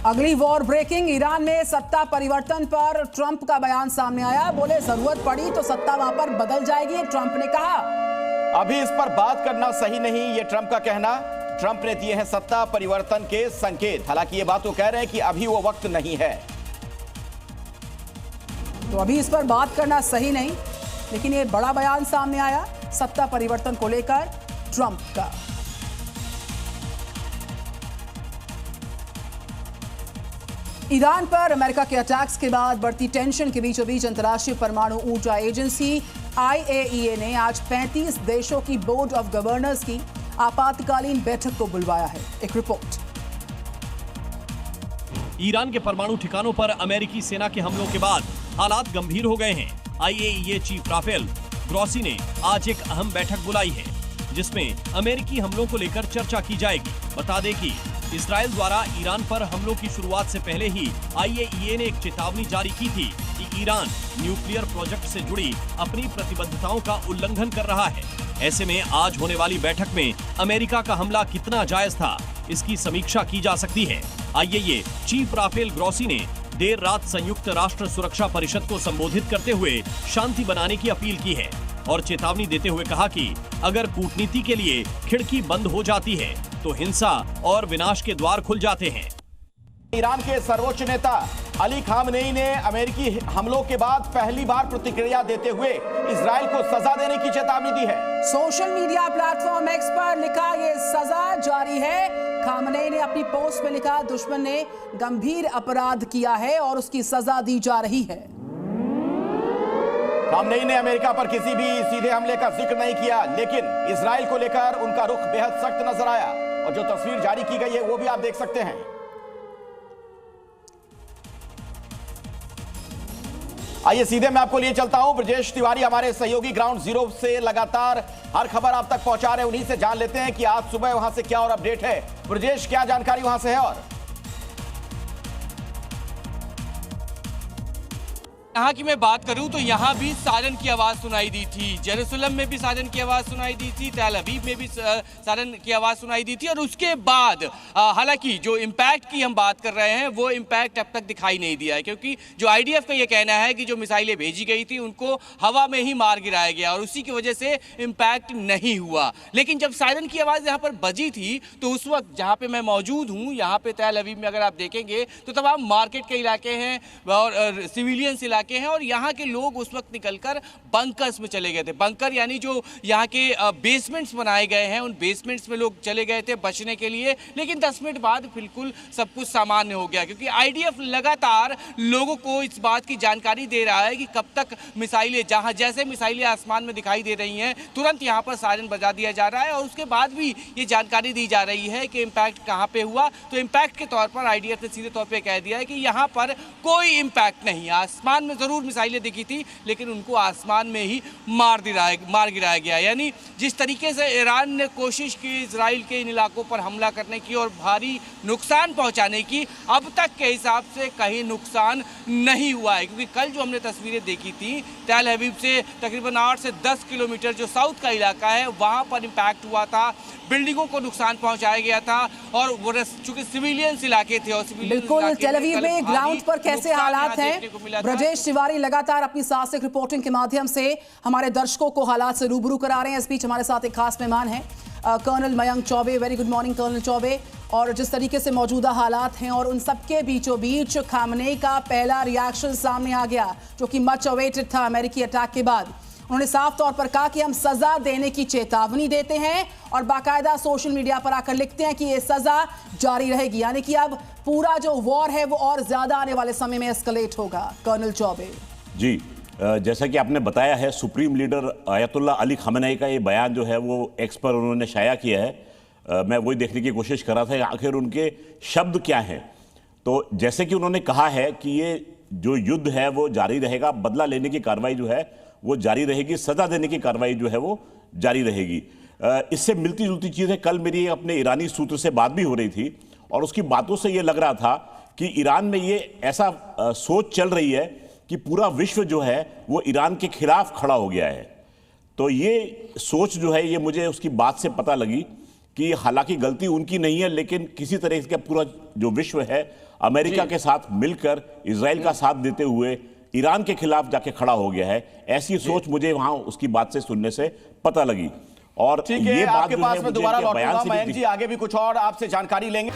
अगली war breaking, Iran में सत्ता परिवर्तन पर ट्रंप का बयान सामने आया। बोले जरूरत पड़ी तो सत्ता वहां पर बदल जाएगी, ट्रंप ने कहा। अभी इस पर बात करना सही नहीं, ये ट्रंप का कहना। ट्रंप ने दिए हैं सत्ता परिवर्तन के संकेत। हालांकि ये बात तो कह रहे हैं कि अभी वो वक्त नहीं है, तो अभी इस पर बात करना सही नहीं, लेकिन ये बड़ा बयान सामने आया सत्ता परिवर्तन को लेकर ट्रंप का। ईरान पर अमेरिका के अटैक्स के बाद बढ़ती टेंशन के बीचों बीच अंतर्राष्ट्रीय परमाणु ऊर्जा एजेंसी IAEA ने आज 35 देशों की बोर्ड ऑफ गवर्नर्स की आपातकालीन बैठक को बुलवाया है। एक रिपोर्ट। ईरान के परमाणु ठिकानों पर अमेरिकी सेना के हमलों के बाद हालात गंभीर हो गए हैं। IAEA चीफ राफेल ग्रॉसी ने आज एक अहम बैठक बुलाई है, जिसमें अमेरिकी हमलों को लेकर चर्चा की जाएगी। बता दें कि इजराइल द्वारा ईरान पर हमलों की शुरुआत से पहले ही IAEA ने एक चेतावनी जारी की थी कि ईरान न्यूक्लियर प्रोजेक्ट से जुड़ी अपनी प्रतिबद्धताओं का उल्लंघन कर रहा है। ऐसे में आज होने वाली बैठक में अमेरिका का हमला कितना जायज था, इसकी समीक्षा की जा सकती है। IAEA चीफ राफेल ग्रॉसी ने देर रात संयुक्त राष्ट्र सुरक्षा परिषद को संबोधित करते हुए शांति बनाने की अपील की है और चेतावनी देते हुए कहा कि अगर कूटनीति के लिए खिड़की बंद हो जाती है तो हिंसा और विनाश के द्वार खुल जाते हैं। ईरान के सर्वोच्च नेता अली खामनेई ने अमेरिकी हमलों के बाद पहली बार प्रतिक्रिया देते हुए इजराइल को सजा देने की चेतावनी दी है। सोशल मीडिया प्लेटफॉर्म एक्स पर लिखा, ये सजा जारी है। खामनेई ने अपनी पोस्ट में लिखा, दुश्मन ने गंभीर अपराध किया है और उसकी सजा दी जा रही है। खामनेई ने अमेरिका पर किसी भी सीधे हमले का जिक्र नहीं किया, लेकिन इजराइल को लेकर उनका रुख बेहद सख्त नजर आया और जो तस्वीर जारी की गई है वो भी आप देख सकते हैं। आइए सीधे मैं आपको लिए चलता हूं। ब्रजेश तिवारी हमारे सहयोगी ग्राउंड जीरो से लगातार हर खबर आप तक पहुंचा रहे हैं, उन्हीं से जान लेते हैं कि आज सुबह वहां से क्या और अपडेट है। ब्रजेश, क्या जानकारी वहां से है? और यहाँ की मैं बात करूं तो यहाँ भी सायरन की आवाज़ सुनाई दी थी। जेरूसलम में भी सायरन की आवाज़ सुनाई दी थी, तेल अवीव में भी सायरन की आवाज़ सुनाई दी थी। और उसके बाद हालांकि जो इम्पैक्ट की हम बात कर रहे हैं वो इम्पैक्ट अब तक दिखाई नहीं दिया है, क्योंकि जो IDF का ये कहना है कि जो मिसाइलें भेजी गई थी उनको हवा में ही मार गिराया गया और उसी की वजह से इम्पैक्ट नहीं हुआ। लेकिन जब सायरन की आवाज़ यहाँ पर बजी थी तो उस वक्त जहाँ पर मैं मौजूद हूँ, यहाँ पर तेल अवीव में अगर आप देखेंगे तो तमाम मार्केट के इलाके हैं और सिविलियंस इलाके हैं और यहाँ के लोग उस वक्त निकलकर बंकर्स में चले गए थे। बंकर यानी जो यहाँ के बेसमेंट्स बनाए गए हैं, उन बेसमेंट्स में लोग चले गए थे बचने के लिए। लेकिन 10 मिनट बाद बिल्कुल सब कुछ सामान्य हो गया, क्योंकि IDF लगातार लोगों को इस बात की जानकारी दे रहा है कि कब तक मिसाइलें, जहाँ जैसे मिसाइलें आसमान में दिखाई दे रही हैं तुरंत यहाँ पर सायरन बजा दिया जा रहा है। और उसके बाद भी ये जानकारी दी जा रही है कि इम्पैक्ट कहाँ पर हुआ। तो इम्पैक्ट के तौर पर IDF ने सीधे तौर पर कह दिया है कि यहाँ पर कोई इम्पैक्ट नहीं। आसमान में जरूर मिसाइलें दिखी थी लेकिन उनको आसमान में ही मार गिराया गया। यानी जिस तरीके से ईरान ने कोशिश की इजराइल के इन इलाकों पर हमला करने की और भारी नुकसान पहुंचाने की, अब तक के हिसाब से कहीं नुकसान नहीं हुआ है। क्योंकि कल जो हमने तस्वीरें देखी थी तेल अवीव से तकरीबन 8 से 10 किलोमीटर जो साउथ का इलाका है वहां पर इम्पैक्ट हुआ था, बिल्डिंगों को नुकसान पहुंचाया गया था और वो चूंकि सिविलियंस इलाके थे और बिल्कुल तेल अवीव में ग्राउंड पर कैसे हालात हैं? ब्रजेश तिवारी लगातार अपनी साहसिक रिपोर्टिंग के माध्यम से हमारे दर्शकों को हालात से रूबरू करा रहे हैं। इस बीच हमारे साथ एक खास मेहमान हैं colonel Mayank Chaubey. Very good morning colonel Chaubey. और जिस तरीके से मौजूदा हालात हैं और उन सबके बीचों बीच खामनेई का पहला रिएक्शन सामने आ गया, जो कि मच अवेटेड था अमेरिकी अटैक के बाद। उन्होंने साफ तौर पर कहा कि हम सजा देने की चेतावनी देते हैं और बाकायदा सोशल मीडिया पर आकर लिखते हैं कि ये सजा जारी रहेगी। यानी कि अब पूरा जो वॉर है वो और ज्यादा आने वाले समय में एस्केलेट होगा। कर्नल चौबे जी, जैसा कि आपने बताया है, supreme leader Ayatollah Ali Khamenei का ये बयान जो है वो एक्स पर उन्होंने शाया किया है। मैं वही देखने की कोशिश कर रहा था आखिर उनके शब्द क्या हैं। तो जैसे कि उन्होंने कहा है कि ये जो युद्ध है वो जारी रहेगा, बदला लेने की कार्रवाई जो है वो जारी रहेगी, सजा देने की कार्रवाई जो है वो जारी रहेगी। इससे मिलती जुलती चीज़ है, कल मेरी अपने ईरानी सूत्र से बात भी हो रही थी और उसकी बातों से ये लग रहा था कि ईरान में ये ऐसा सोच चल रही है कि पूरा विश्व जो है वो ईरान के खिलाफ खड़ा हो गया है। तो ये सोच जो है ये मुझे उसकी बात से पता लगी कि हालांकि गलती उनकी नहीं है, लेकिन किसी तरह का पूरा जो विश्व है अमेरिका के साथ मिलकर इजराइल का साथ देते हुए ईरान के खिलाफ जाके खड़ा हो गया है। ऐसी सोच मुझे वहां उसकी बात से सुनने से पता लगी। और ठीक है, ये बात आपके जो पास है में मुझे दोबारा इनके बयान लौटूंगा। से भी मयंक जी आगे भी कुछ और आपसे जानकारी लेंगे।